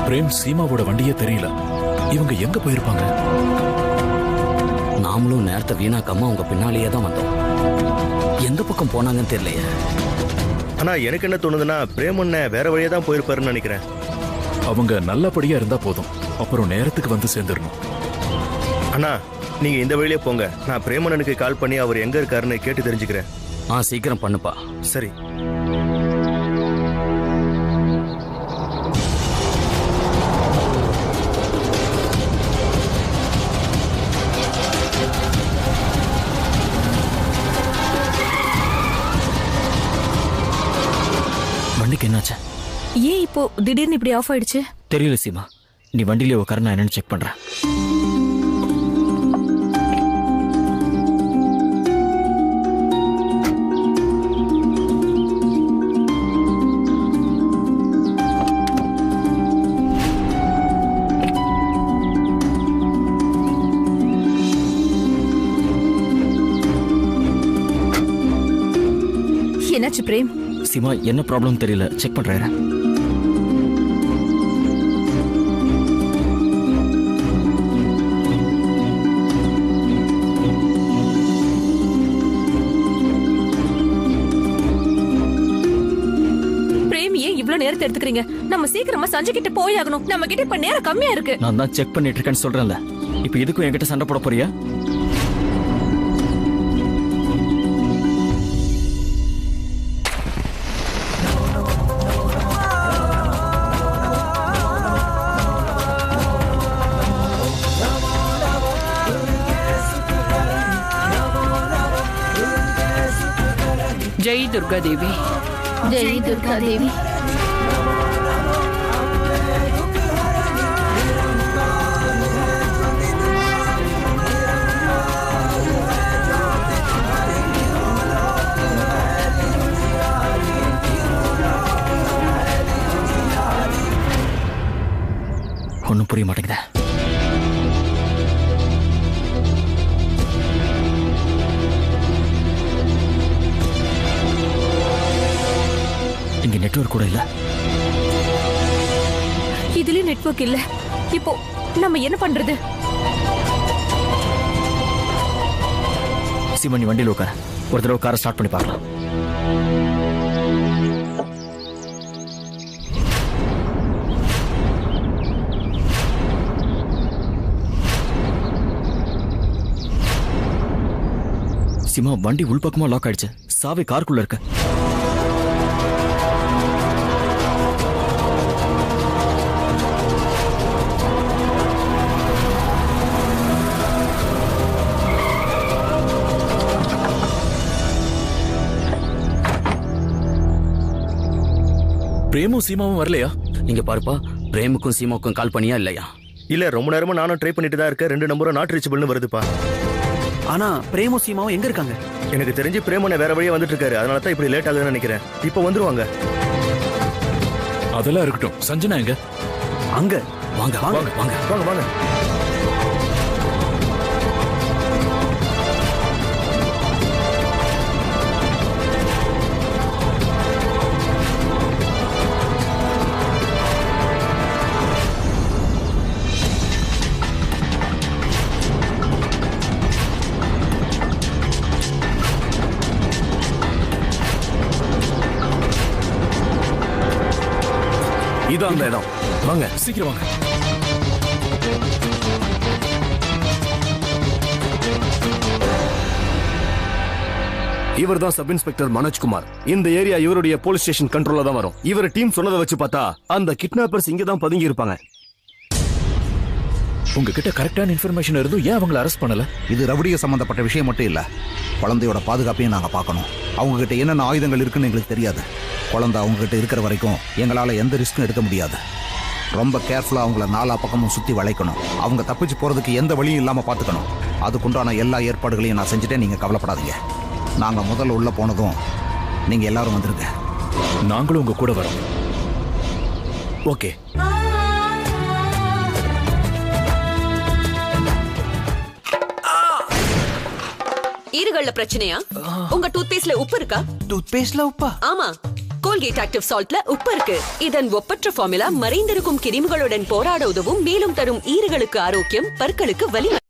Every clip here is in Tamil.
பிரேம் சீமாவோட வண்டியே தெரியல. இவங்க எங்க போயிருப்பாங்க? நாமளும் நேரத்தை வீணாக்காம அவங்க பின்னாலேயே தான் வந்தோம். எந்த பக்கம் போனாங்கன்னு தெரியலையே. ஆனா எனக்கு என்ன தோணுதுன்னா பிரேமண்ண வேற வழியா தான் போயிருப்பாருன்னு நினைக்கிறேன். அவங்க நல்லபடியா இருந்தா போதும், அப்புறம் நேரத்துக்கு வந்து சேர்ந்துடணும். அண்ணா நீங்க இந்த வழியிலே போங்க, நான் பிரேமண்ணனுக்கு கால் பண்ணி அவர் எங்க இருக்காருன்னு கேட்டு தெரிஞ்சுக்கிறேன். சீக்கிரம் பண்ணுப்பா. சரி. வண்டிக்கு என்னாச்சு? ஏன் இப்போ திடீர்னு இப்படி ஆஃப் ஆயிடுச்சு? தெரியல சீமா, நீ வண்டியிலே உட்கார, நான் என்னன்னு செக் பண்றேன். என்னாச்சு பிரேம்? சீமா, என்ன ப்ராப்ளம் தெரியல, செக் பண்றேன். பிரேம் ஏன் இவ்வளவு நேரத்தை எடுத்துக்கிறீங்க? நம்ம சீக்கிரமா சஞ்சய் கிட்ட போயாகணும். நம்ம கிட்ட இப்ப நேரம் கம்மியா இருக்கு. நான் தான் செக் பண்ணிட்டு இருக்கேன்னு சொல்றேன்ல, இப்ப இதுக்கும் என்கிட்ட சண்டை போட போறியா? जय दुर्गा देवी। जय दुर्गा देवी। ஒன்னும் புரிய மாட்டேங்குதா? இங்க நெட்வொர்க் கூட இல்ல. இதுலயும் நெட்வொர்க் இல்ல. இப்போ நம்ம என்ன பண்றது? சீமா, நீ வண்டியில் உட்கார, ஒரு தடவை காரை ஸ்டார்ட் பண்ணி பார்க்கலாம். சீமா, வண்டி உள்பக்கமா லாக் ஆயிடுச்சு. சாவி காருக்குள்ள இருக்கு. பிரேமும் சீமாவும் வரலையா? நீங்க பாருப்பா, பிரேமுக்கும் சீமாவுக்கும் கால் பண்ணியா இல்லையா? இல்ல, ரொம்ப நேரமா நானும் ட்ரை பண்ணிட்டு தான் இருக்கேன். 2 நம்பரும் நாட் ரீச்சபிள்னு வருதுப்பா. ஆனா பிரேமும் சீமாவும் எங்க இருக்காங்க? எனக்கு தெரிஞ்சு பிரேமண்ண வேற வழியா வந்துட்டு இருக்காரு. அதனால தான் இப்படி லேட் ஆகுதுன்னு நினைக்கிறேன். இப்போ வந்துருவாங்க. அதெல்லாம் இருக்கட்டும். சஞ்சனா எங்க? அங்க. வாங்க வாங்க வாங்க வாங்க வாங்க. இதான் அந்த இடம். வாங்க, சீக்கிரம் வாங்க. இவர் தான் சப் இன்ஸ்பெக்டர் மனோஜ்குமார். இந்த ஏரியா இவருடைய போலீஸ் ஸ்டேஷன் கண்ட்ரோல்ல தான் வரும். இவர் டீம் சொன்னதை வச்சு பார்த்தா அந்த கிட்னாப்பர்ஸ் இங்க தான் பதுங்கி இருப்பாங்க. உங்ககிட்ட கரெக்டான இன்ஃபர்மேஷன் இருந்தும் ஏன் அவங்களை அரெஸ்ட் பண்ணல? இது ரவுடிய சம்பந்தப்பட்ட விஷயம் மட்டும் இல்ல, குழந்தையோட பாதுகாப்பையும் நாங்க பார்க்கணும். அவங்க கிட்ட என்னென்ன ஆயுதங்கள் இருக்குன்னு எங்களுக்கு தெரியாது. குழந்தை அவங்க கிட்ட இருக்கிற வரைக்கும் எங்களால எந்த ரிஸ்க்கும் எடுக்க முடியாது. ரொம்ப கேர்ஃபுல்லா அவங்கள 4 பக்கமும் சுத்தி வளைக்கணும். அவங்க தப்பிச்சு போறதுக்கு எந்த வழியும் இல்லாம பாத்துக்கணும். அதுக்குண்டான எல்லா ஏற்பாடுகளையும் நான் செஞ்சுட்டேன், நீங்க கவலைப்படாதீங்க. நாங்க முதல்ல உள்ள போனதும் நீங்க எல்லாரும் வந்துருங்க. நாங்களும் உங்க கூட வரோம். ஓகே. ஈறுகள்ல பிரச்சனையா? உங்க டூத் பேஸ்ட்ல உப்பு இருக்கா? டூத் பேஸ்ட்ல உப்பா? ஆமா, கோல்கேட் ஆக்டிவ் சால்ட்ல உப்பு இருக்கு. இதன் ஒப்பற்ற ஃபார்முலா மறைந்திருக்கும் கிருமிகளுடன் போராட உதவும், மேலும் தரும் ஈறுகளுக்கு ஆரோக்கியம், பற்களுக்கு வலிமை.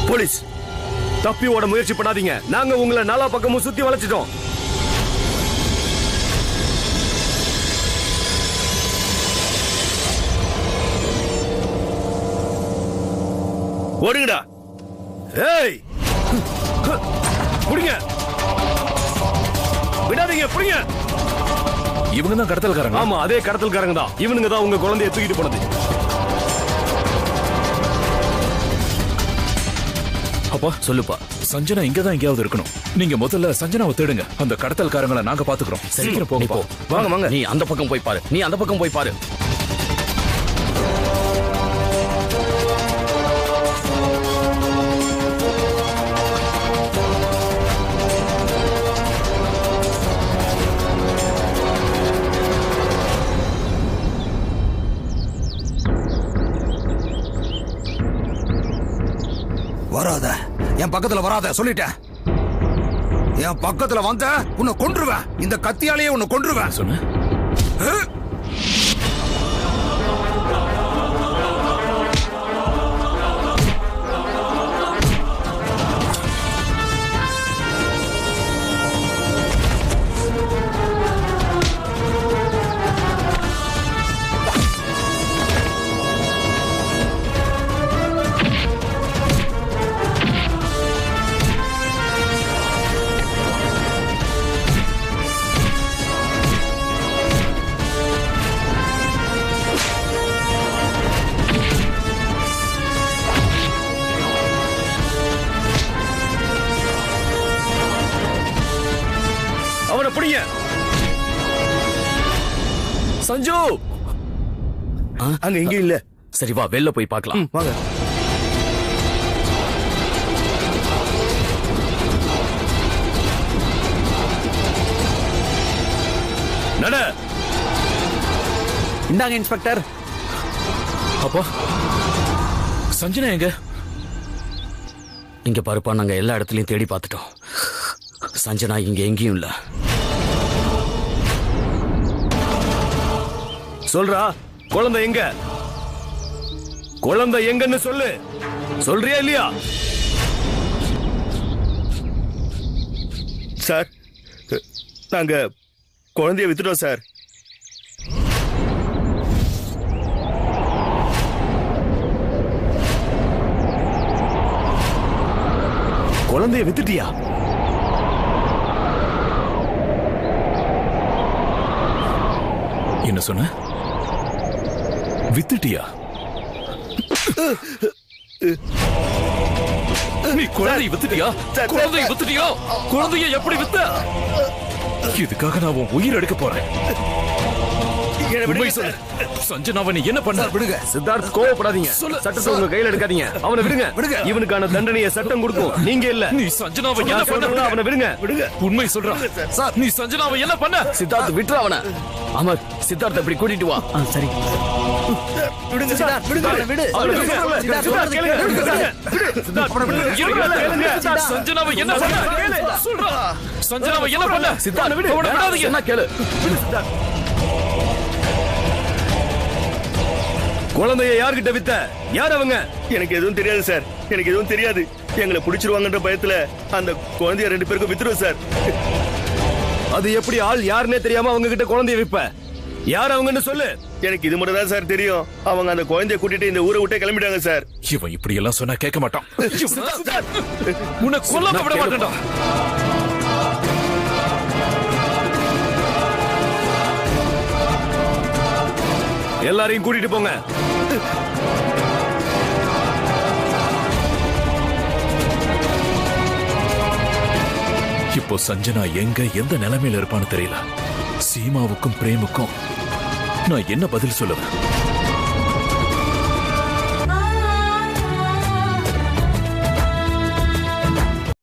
போலீஸ், தப்பி ஓட முயற்சி பண்ணாதீங்க. நாங்க உங்களை நாலா பக்கமும் சுத்தி வளைச்சிட்டோம். ஓடுங்கடா. ஏய், புடிங்க, விடாதீங்க, புடிங்க. இவங்க தான் கடத்தல்காரங்க. ஆமா, அதே கடத்தல்காரங்க தான். இவனுங்க தான் உங்க குழந்தைய தூக்கிட்டு போனது. அப்பா சொல்லுப்பா. சஞ்சனா இங்கதான் எங்கேயாவது இருக்கணும். நீங்க முதல்ல சஞ்சனாவை தேடுங்க. அந்த கடத்தல்காரங்களை நாங்க பாத்துக்கிறோம். சீக்கிரம் நீ போங்க. போ. வாங்க வாங்க. நீ அந்த பக்கம் போய் பாரு. நீ அந்த பக்கம் போய் பாரு. வராத, என் பக்கத்துல வராத சொல்லிட்டேன். என் பக்கத்துல வந்த உன்னை கொன்றுவேன். இந்த கத்தியாலேயே உன்னை கொன்றுவேன். சொன்ன அவனை பிடிங்க. சஞ்சு அங்க எங்கேயும் இல்ல. சரி வா, வெளில போய் பார்க்கலாம். வாங்க. நட. இந்தாங்க இன்ஸ்பெக்டர். அப்பா சஞ்சனா எங்க? இங்க பாருப்பா, நாங்க எல்லா இடத்துலயும் தேடி பார்த்துட்டோம். சஞ்சனா இங்க எங்கேயும் இல்ல. சொல்றா, குழந்தை எங்க? குழந்தை எங்கன்னு சொல்லு. சொல்றியா இல்லையா? சார், நாங்க குழந்தைய வித்துட்டோம் சார். குழந்தைய வித்துட்டியா? என்ன சொன்ன? வித்துட்டியா? நீ குழந்தையை வித்துட்டியா? குழந்தையை வித்துட்டியா? குழந்தையை எப்படி வித்த? இதுக்காக நான் உன் உயிர் எடுக்க போறேன். உண்மை சொல்லு. சஞ்சனாவை நீ என்ன பண்ண? விடுங்க சித்தார்த், கோவப்படாதீங்க. சட்டத்தை உங்க கையில எடுக்காதீங்க. அவனை விடுங்க. இவனுக்கான தண்டனையை சட்டம் கொடுக்கும், நீங்க இல்ல. நீ சஞ்சனாவை என்ன பண்ண? அவனை விடுங்க. உண்மை சொல்றா. நீ சஞ்சனாவை என்ன பண்ண? சித்தார்த் விட்டுற அவனை. அமர், சித்தார்த் இப்படி கூட்டிட்டு வா. சரி. விடுங்க சித்தார்த், விடுங்க. விடு. அவனை விடுங்க. சித்தார்த், கேளுங்க. சித்தார்த், சஞ்சனாவை என்ன பண்ண? சொல்றா. சஞ்சனாவை என்ன பண்ண? சித்தார்த் விடு. அவனை விடாதீங்க. என்ன கேளு. குழந்தைய யார்கிட்ட வித்த? யார் அவங்க? எனக்கு எதுவும் தெரியாது சார். எனக்கு எதுவும் தெரியாது. எங்களை பிடிச்சிருவாங்கன்ற பயத்துல அந்த குழந்தைய 2 பேருக்கும் வித்துருவோம் சார். அது எப்படி ஆள் யாருன்னே தெரியாம அவங்க கிட்ட குழந்தைய விப்ப? யார் அவங்கன்னு சொல்லு. எனக்கு இது மட்டும் தான் சார் தெரியும். அவங்க அந்த குழந்தைய கூட்டிட்டு இந்த ஊரை விட்டே கிளம்பிட்டாங்க சார். இவன் இப்படி எல்லாம் சொன்னா கேட்க மாட்டான். உன்னை கொல்லாம விட மாட்டேன்டா. எல்லாரையும் கூட்டிட்டு போங்க. இப்போ சஞ்சனா எங்க எந்த நிலைமையில இருப்பான்னு தெரியல. சீமாவுக்கும் பிரேமுக்கும் நான் என்ன பதில் சொல்லுவேன்?